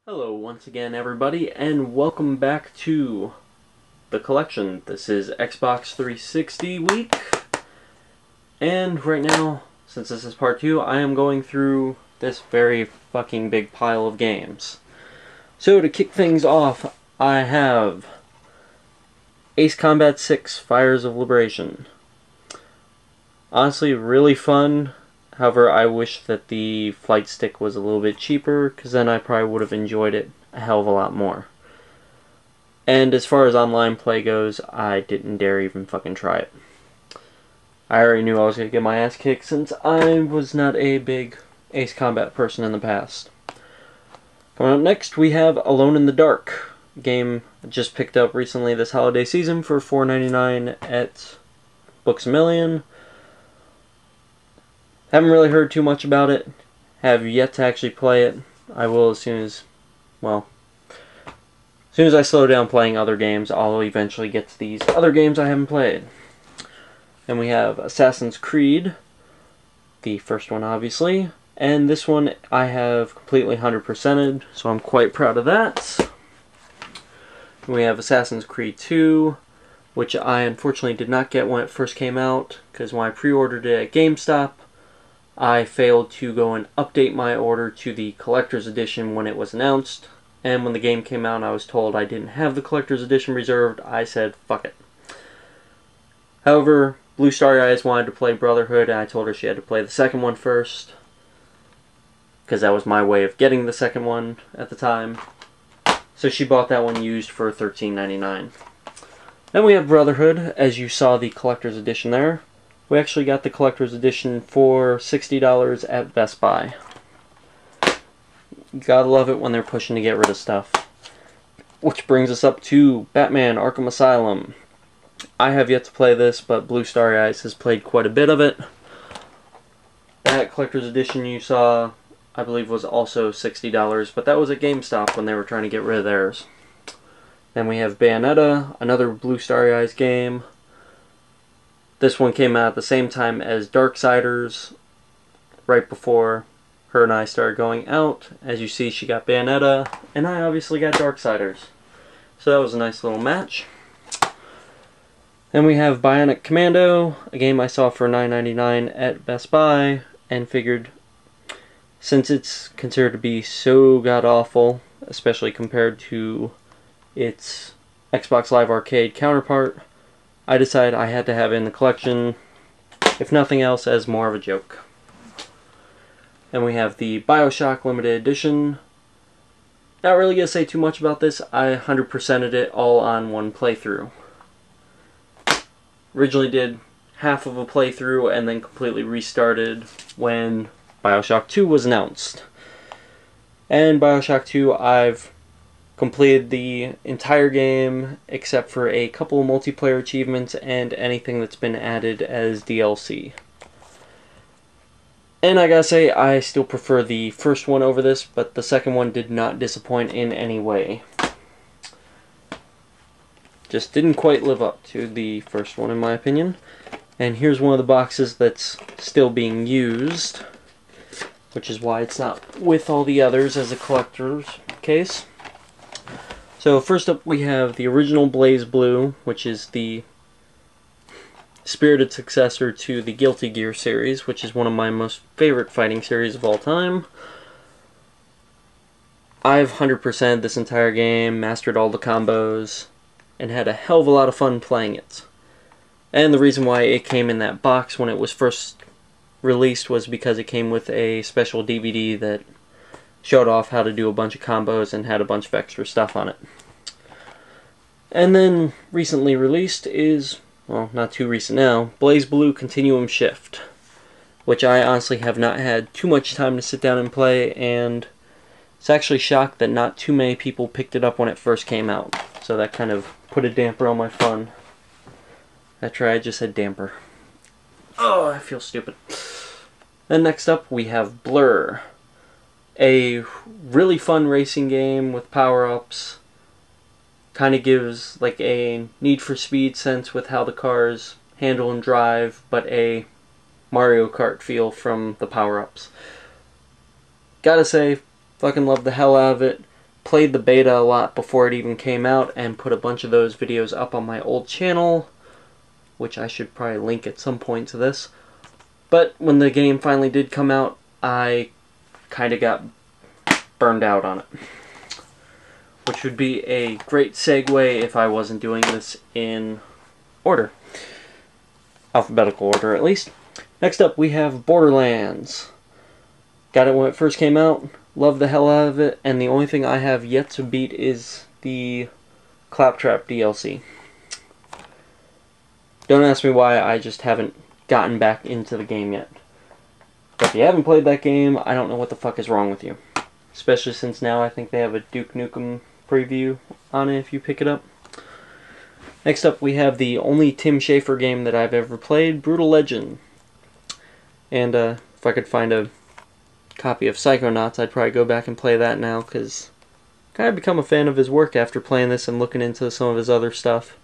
Hello once again everybody, and welcome back to the collection. This is Xbox 360 week, and right now, since this is part 2, I am going through this very fucking big pile of games. So to kick things off, I have Ace Combat 6 Fires of Liberation. Honestly, really fun. However, I wish that the flight stick was a little bit cheaper, because then I probably would have enjoyed it a hell of a lot more. And as far as online play goes, I didn't dare even fucking try it. I already knew I was going to get my ass kicked since I was not a big Ace Combat person in the past. Coming up next, we have Alone in the Dark. A game I just picked up recently this holiday season for $4.99 at Books A Million. Haven't really heard too much about it. Have yet to actually play it. I will as soon as I slow down playing other games, I'll eventually get to these other games I haven't played. Then we have Assassin's Creed, the first one obviously, and this one I have completely 100%ed, so I'm quite proud of that. Then we have Assassin's Creed 2, which I unfortunately did not get when it first came out, because when I pre-ordered it at GameStop, I failed to go and update my order to the Collector's Edition when it was announced. And when the game came out and I was told I didn't have the Collector's Edition reserved, I said, fuck it. However, Blue Starry Eyes wanted to play Brotherhood, and I told her she had to play the second one first, because that was my way of getting the second one at the time. So she bought that one used for $13.99. Then we have Brotherhood, as you saw the Collector's Edition there. We actually got the Collector's Edition for $60 at Best Buy. You gotta love it when they're pushing to get rid of stuff. Which brings us up to Batman Arkham Asylum. I have yet to play this, but Blue Starry Eyes has played quite a bit of it. That Collector's Edition you saw, I believe, was also $60, but that was at GameStop when they were trying to get rid of theirs. Then we have Bayonetta, another Blue Starry Eyes game. This one came out at the same time as Darksiders, right before her and I started going out. As you see, she got Bayonetta, and I obviously got Darksiders. So that was a nice little match. Then we have Bionic Commando, a game I saw for $9.99 at Best Buy, and figured, since it's considered to be so god-awful, especially compared to its Xbox Live Arcade counterpart, I decided I had to have it in the collection, if nothing else, as more of a joke. Then we have the BioShock Limited Edition. Not really going to say too much about this. I 100%ed it all on one playthrough. Originally did half of a playthrough and then completely restarted when BioShock 2 was announced. And BioShock 2, I've completed the entire game except for a couple of multiplayer achievements and anything that's been added as DLC. And I gotta say, I still prefer the first one over this, but the second one did not disappoint in any way. Just didn't quite live up to the first one in my opinion. And here's one of the boxes that's still being used, which is why it's not with all the others as a collector's case. So first up we have the original BlazBlue, which is the spirited successor to the Guilty Gear series, which is one of my most favorite fighting series of all time. I've 100%ed this entire game, mastered all the combos, and had a hell of a lot of fun playing it. And the reason why it came in that box when it was first released was because it came with a special DVD that showed off how to do a bunch of combos and had a bunch of extra stuff on it. And then recently released is, well, not too recent now, BlazBlue Continuum Shift, which I honestly have not had too much time to sit down and play, and it's actually shocked that not too many people picked it up when it first came out. So that kind of put a damper on my fun. That's right, I just said damper. Oh, I feel stupid. Then next up we have Blur. A really fun racing game with power-ups. Kind of gives like a Need for Speed sense with how the cars handle and drive, but a Mario Kart feel from the power-ups. Gotta say, fucking love the hell out of it. played the beta a lot before it even came out and put a bunch of those videos up on my old channel, which I should probably link at some point to this. But when the game finally did come out, I kind of got burned out on it. Which would be a great segue if I wasn't doing this in order. Alphabetical order, at least. Next up, we have Borderlands. Got it when it first came out. Loved the hell out of it. And the only thing I have yet to beat is the Claptrap DLC. Don't ask me why, I just haven't gotten back into the game yet. But if you haven't played that game, I don't know what the fuck is wrong with you. Especially since now I think they have a Duke Nukem preview on it if you pick it up. Next up, we have the only Tim Schafer game that I've ever played, Brutal Legend. And if I could find a copy of Psychonauts, I'd probably go back and play that now, because I've kind of become a fan of his work after playing this and looking into some of his other stuff.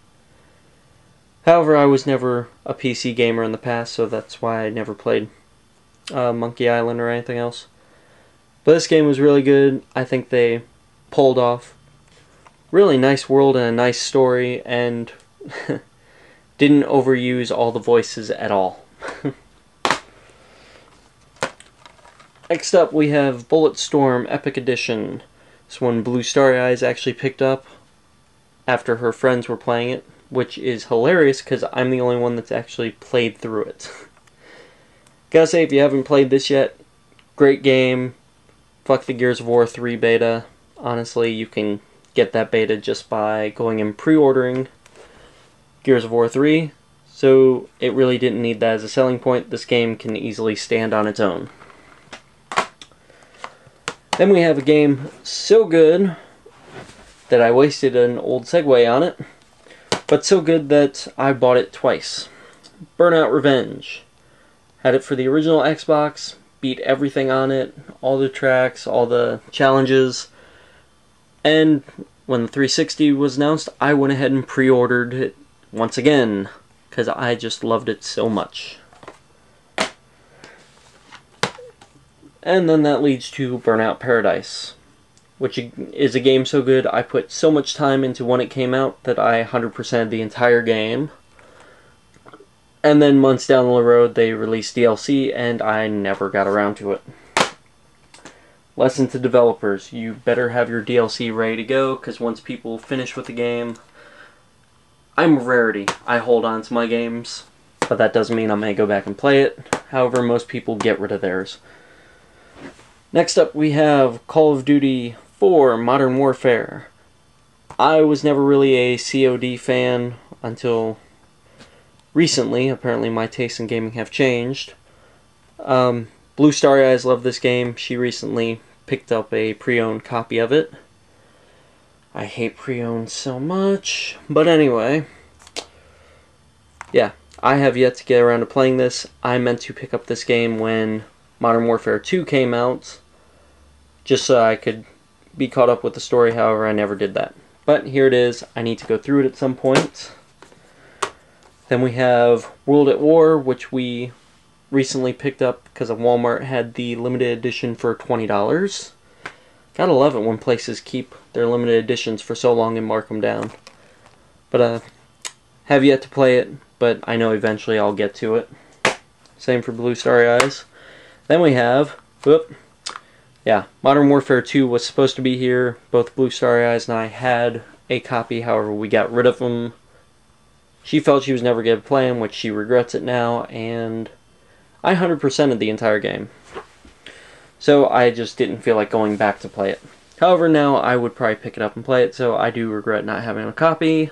However, I was never a PC gamer in the past, so that's why I never played Monkey Island or anything else. But this game was really good. I think they pulled off really nice world and a nice story, and didn't overuse all the voices at all. Next up, we have Bulletstorm Epic Edition. This one Blue Starry Eyes actually picked up after her friends were playing it, which is hilarious because I'm the only one that's actually played through it. Gotta say, if you haven't played this yet, great game. Fuck the Gears of War 3 beta. Honestly, you can get that beta just by going and pre-ordering Gears of War 3, so it really didn't need that as a selling point. This game can easily stand on its own. Then we have a game so good that I wasted an old segue on it, but so good that I bought it twice. Burnout Revenge. Had it for the original Xbox, beat everything on it, all the tracks, all the challenges. And when the 360 was announced, I went ahead and pre-ordered it once again, because I just loved it so much. And then that leads to Burnout Paradise, which is a game so good, I put so much time into when it came out that I 100%'d the entire game. And then months down the road, they released DLC, and I never got around to it. Lesson to developers, you better have your DLC ready to go, because once people finish with the game, I'm a rarity. I hold on to my games, but that doesn't mean I may go back and play it. However, most people get rid of theirs. Next up, we have Call of Duty 4 Modern Warfare. I was never really a COD fan until recently. Apparently my tastes in gaming have changed. Blue Starry Eyes loved this game. She recently picked up a pre-owned copy of it. I hate pre-owned so much. But anyway, yeah, I have yet to get around to playing this. I meant to pick up this game when Modern Warfare 2 came out, just so I could be caught up with the story. However, I never did that. But here it is. I need to go through it at some point. Then we have World at War, which we recently picked up because Walmart had the limited edition for $20. Gotta love it when places keep their limited editions for so long and mark them down. But have yet to play it, but I know eventually I'll get to it. Same for Blue Starry Eyes. Then we have, Modern Warfare 2 was supposed to be here. Both Blue Starry Eyes and I had a copy, however we got rid of them. She felt she was never going to play them, which she regrets it now, and I 100%'ed the entire game. So I just didn't feel like going back to play it. However, now I would probably pick it up and play it, so I do regret not having a copy.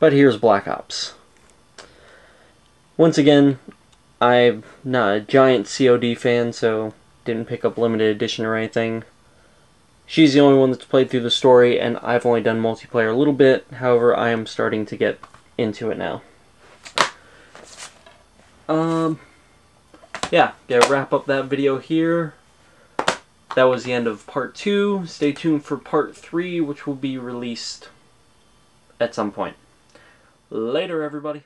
But here's Black Ops. Once again, I'm not a giant COD fan, so didn't pick up limited edition or anything. She's the only one that's played through the story, and I've only done multiplayer a little bit. However, I am starting to get into it now. Yeah, gotta wrap up that video here. That was the end of part 2. Stay tuned for part 3, which will be released at some point. Later, everybody.